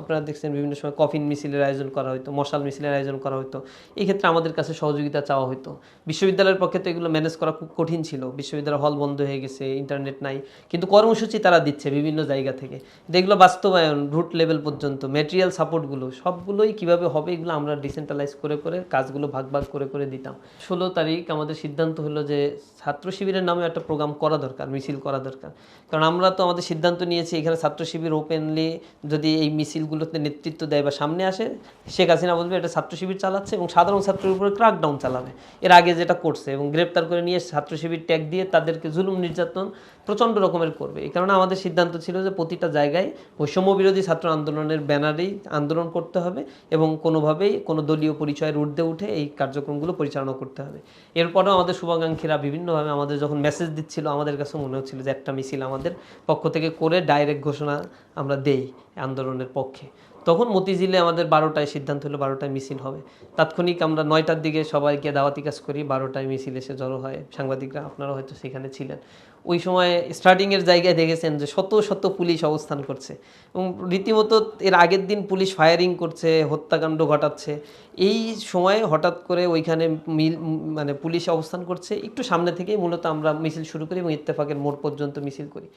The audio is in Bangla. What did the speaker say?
আপনারা দেখছেন বিভিন্ন সময় কফিন মিছিলের আয়োজন করা হতো, মশাল মিছিলের আয়োজন করা হতো। এই ক্ষেত্রে আমাদের কাছে সহযোগিতা চাওয়া হতো। বিশ্ববিদ্যালয়ের পক্ষে তো এগুলো ম্যানেজ করা খুব কঠিন ছিল, বিশ্ববিদ্যালয় হল বন্ধ হয়ে গেছে, ইন্টারনেট নাই, কিন্তু কর্মসূচি তারা দিচ্ছে বিভিন্ন জায়গা থেকে। এগুলো বাস্তবায়ন রুট লেভেল পর্যন্ত ম্যাটেরিয়াল সাপোর্টগুলো সবগুলোই কীভাবে হবে এগুলো আমরা ডিসেন্ট্রালাইজ করে করে কাজগুলো ভাগ ভাগ করে করে দিতাম। 16 তারিখ আমাদের সিদ্ধান্ত হলো যে ছাত্র শিবিরের নামে একটা প্রোগ্রাম করা দরকার, মিছিল করা দরকার। কারণ আমরা তো আমাদের সিদ্ধান্ত নিয়েছি এখানে ছাত্র শিবির ওপেনলি যদি এই মিছিলগুলোতে নেতৃত্ব দেয় বা সামনে আসে, শেখ হাসিনা বলবে এটা ছাত্র শিবির চালাচ্ছে এবং সাধারণ ছাত্রের উপরে ক্র্যাকডাউন চালাবে, এর আগে যেটা করছে, এবং গ্রেপ্তার করে নিয়ে ছাত্র শিবির ট্যাগ দিয়ে তাদেরকে জুলুম নির্যাতন প্রচণ্ড রকমের করবে। এই কারণে আমাদের সিদ্ধান্ত ছিল যে প্রতিটা জায়গায় বৈষম্য বিরোধী ছাত্র আন্দোলনের ব্যানারেই আন্দোলন করতে হবে এবং কোনোভাবেই কোনো দলীয় পরিচয়ের ঊর্ধ্বে উঠে এই কার্যক্রমগুলো পরিচালনা করতে হবে। এরপরেও আমাদের শুভাকাঙ্ক্ষীরা বিভিন্নভাবে আমাদের যখন মেসেজ দিচ্ছিল, আমাদের কাছে মনে হচ্ছিল যে একটা মিছিল আমাদের পক্ষ থেকে করে ডাইরেক্ট ঘোষণা আমরা দেই আন্দোলনের পক্ষে। তখন মতিঝিলে আমাদের 12টায় সিদ্ধান্ত হলো 12টায় মিছিল হবে। তাৎক্ষণিক আমরা 9টার দিকে সবাইকে দাওয়াতি কাজ করি, 12টায় মিছিল এসে জড়ো হয়। সাংবাদিকরা আপনারা হয়তো সেখানে ছিলেন। ওই সময় স্টার্টিংয়ের জায়গায় দেখেছেন যে শত শত পুলিশ অবস্থান করছে এবং রীতিমতো এর আগের দিন পুলিশ ফায়ারিং করছে, হত্যাকাণ্ড ঘটাচ্ছে। এই সময়ে হঠাৎ করে ওইখানে মানে পুলিশ অবস্থান করছে একটু সামনে থেকেই মূলত আমরা মিছিল শুরু করি এবং ইত্তেফাকের মোড় পর্যন্ত মিছিল করি।